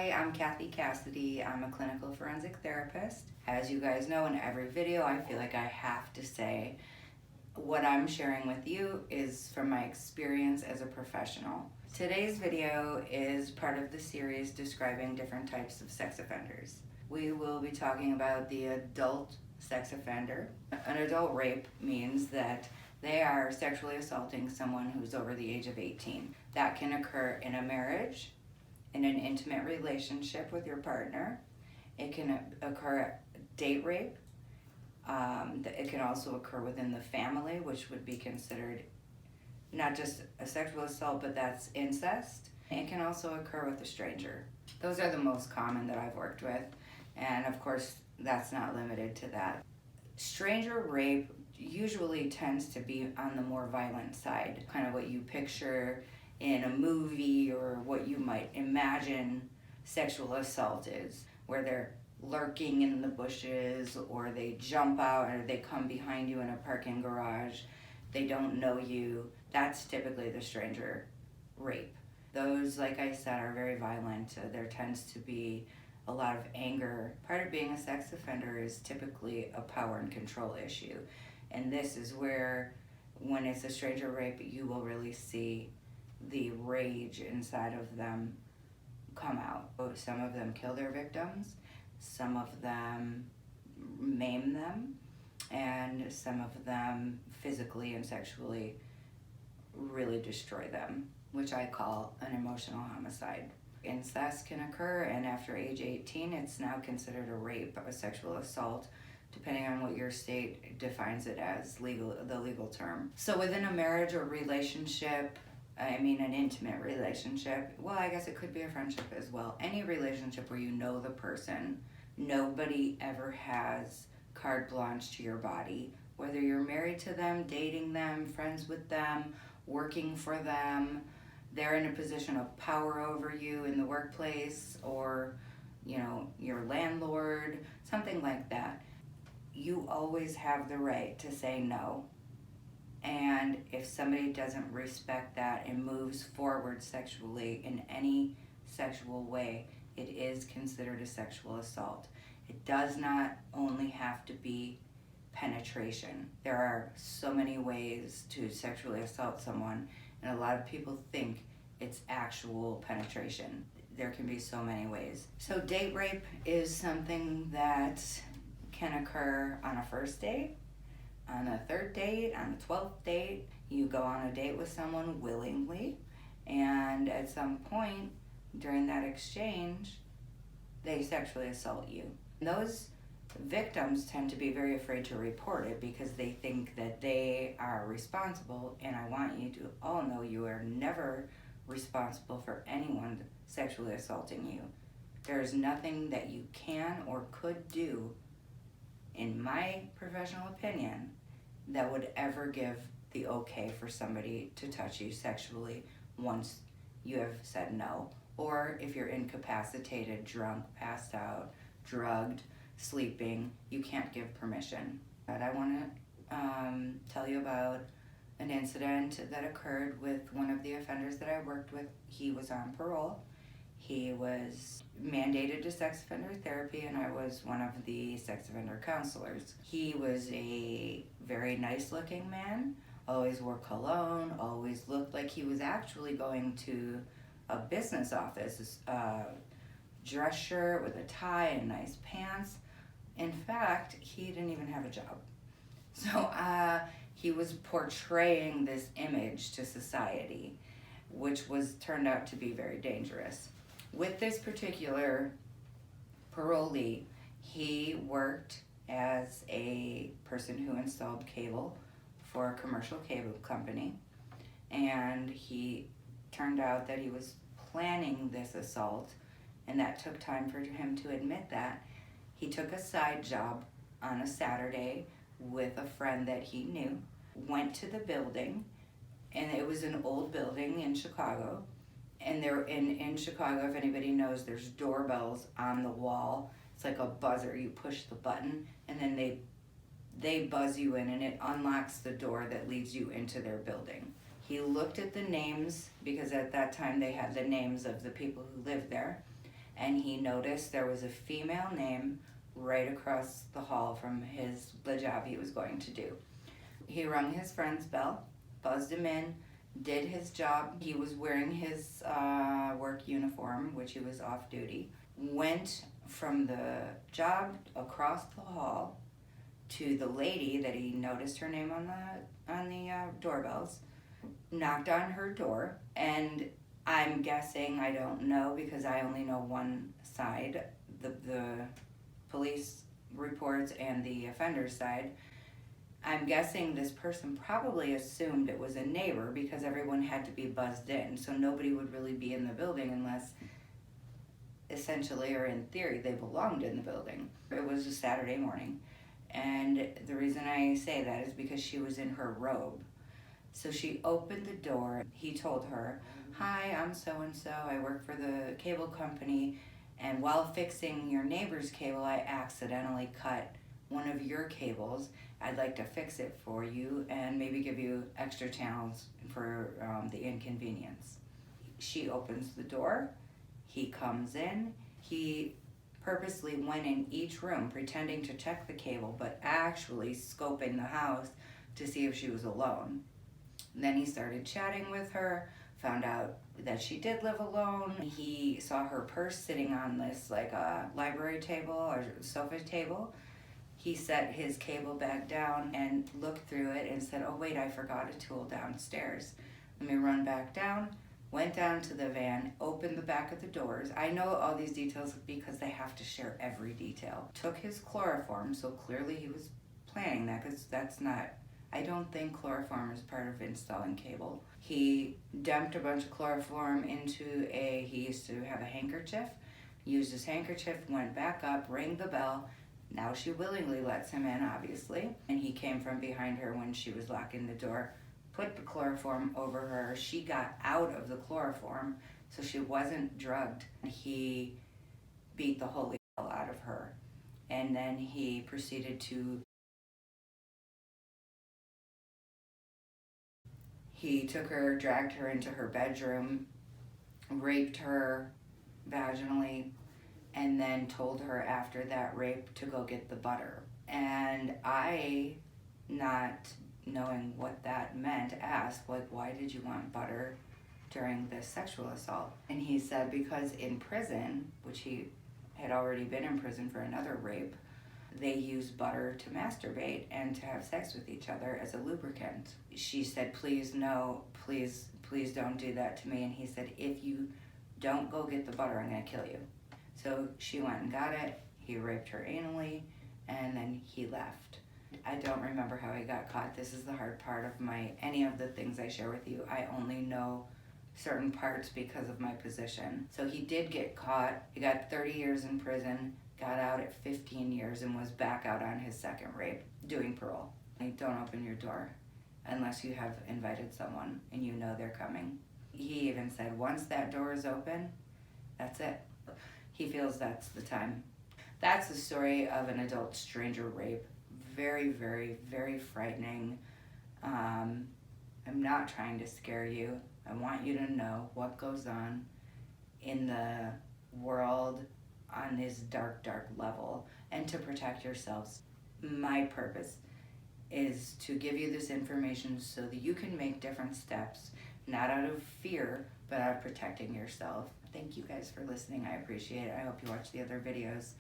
Hi, I'm Kathy Cassidy. I'm a clinical forensic therapist. As you guys know, in every video, I feel like I have to say what I'm sharing with you is from my experience as a professional. Today's video is part of the series describing different types of sex offenders. We will be talking about the adult sex offender. An adult rape means that they are sexually assaulting someone who's over the age of 18. That can occur in a marriage, in an intimate relationship with your partner. It can occur date rape. It can also occur within the family, which would be considered not just a sexual assault, but that's incest. It can also occur with a stranger. Those are the most common that I've worked with, and of course, that's not limited to that. Stranger rape usually tends to be on the more violent side, kind of what you picture in a movie or what you might imagine sexual assault is, where they're lurking in the bushes or they jump out or they come behind you in a parking garage. They don't know you. That's typically the stranger rape. Those, like I said, are very violent. There tends to be a lot of anger. Part of being a sex offender is typically a power and control issue. And this is where, when it's a stranger rape, you will really see the rage inside of them come out. Some of them kill their victims, some of them maim them, and some of them physically and sexually really destroy them, which I call an emotional homicide. Incest can occur, and after age 18, it's now considered a rape, a sexual assault, depending on what your state defines it as, the legal term. So within a marriage or relationship, an intimate relationship, well, I guess it could be a friendship as well. Any relationship where you know the person, nobody ever has carte blanche to your body. Whether you're married to them, dating them, friends with them, working for them, they're in a position of power over you in the workplace, or, your landlord, something like that. You always have the right to say no. And if somebody doesn't respect that and moves forward sexually in any sexual way, it is considered a sexual assault. It does not only have to be penetration. There are so many ways to sexually assault someone, and a lot of people think it's actual penetration. There can be so many ways. So date rape is something that can occur on a first date, on a third date, on the 12th date. You go on a date with someone willingly, and at some point during that exchange, they sexually assault you. Those victims tend to be very afraid to report it because they think that they are responsible, and I want you to all know you are never responsible for anyone sexually assaulting you. There's nothing that you can or could do, in my professional opinion, that would ever give the okay for somebody to touch you sexually once you have said no. Or if you're incapacitated, drunk, passed out, drugged, sleeping, you can't give permission. But I want to tell you about an incident that occurred with one of the offenders that I worked with. He was on parole. He was mandated to sex offender therapy, and I was one of the sex offender counselors. He was a very nice looking man, always wore cologne, always looked like he was actually going to a business office, dress shirt with a tie and nice pants. In fact, he didn't even have a job. So he was portraying this image to society, which turned out to be very dangerous. With this particular parolee, he worked as a person who installed cable for a commercial cable company, and he turned out that he was planning this assault, and that took time for him to admit that. He took a side job on a Saturday with a friend that he knew, went to the building, and it was an old building in Chicago. And there in Chicago, if anybody knows, there's doorbells on the wall. It's like a buzzer. You push the button, and then they buzz you in, and it unlocks the door that leads you into their building. He looked at the names, because at that time they had the names of the people who lived there, and he noticed there was a female name right across the hall from the job he was going to do. He rung his friend's bell, buzzed him in, did his job. He was wearing his work uniform, which he was off duty, went from the job across the hall to the lady that he noticed her name on the doorbells, knocked on her door, and I'm guessing, I don't know because I only know one side, the police reports and the offender's side. I'm guessing this person probably assumed it was a neighbor because everyone had to be buzzed in, so nobody would really be in the building unless, essentially or in theory, they belonged in the building. It was a Saturday morning, and the reason I say that is because she was in her robe. So she opened the door. He told her, "Hi, I'm so-and-so. I work for the cable company, and while fixing your neighbor's cable, I accidentally cut one of your cables. I'd like to fix it for you and maybe give you extra channels for the inconvenience." She opens the door. He comes in. He purposely went in each room pretending to check the cable, but actually scoping the house to see if she was alone. Then he started chatting with her, found out that she did live alone. He saw her purse sitting on this like a library table or sofa table. He set his cable back down and looked through it and said, "Oh wait, I forgot a tool downstairs. Let me run back down." Went down to the van, opened the back of the doors. I know all these details because they have to share every detail. Took his chloroform, so clearly he was planning that because that's not, I don't think chloroform is part of installing cable. He dumped a bunch of chloroform into he used to have a handkerchief, used his handkerchief, went back up, rang the bell. Now she willingly lets him in, obviously. And he came from behind her when she was locking the door, put the chloroform over her. She got out of the chloroform, so she wasn't drugged. He beat the holy hell out of her. And then he proceeded to He took her, dragged her into her bedroom, raped her vaginally, and then told her after that rape to go get the butter. And I, not knowing what that meant, asked, like, why did you want butter during this sexual assault? And he said because in prison, which he had already been in prison for another rape, they use butter to masturbate and to have sex with each other as a lubricant. She said, "Please no, please don't do that to me." And he said, "If you don't go get the butter, I'm gonna kill you." So she went and got it. He raped her anally, and then he left. I don't remember how he got caught. This is the hard part of any of the things I share with you. I only know certain parts because of my position. So he did get caught. He got 30 years in prison, got out at 15 years, and was back out on his second rape, doing parole. Don't open your door unless you have invited someone and you know they're coming. He even said, once that door is open, that's it. He feels that's the time. That's the story of an adult stranger rape. Very, very, very frightening. I'm not trying to scare you. I want you to know what goes on in the world on this dark, dark level and to protect yourselves. My purpose is to give you this information so that you can make different steps, not out of fear, but out of protecting yourself. Thank you guys for listening. I appreciate it. I hope you watch the other videos.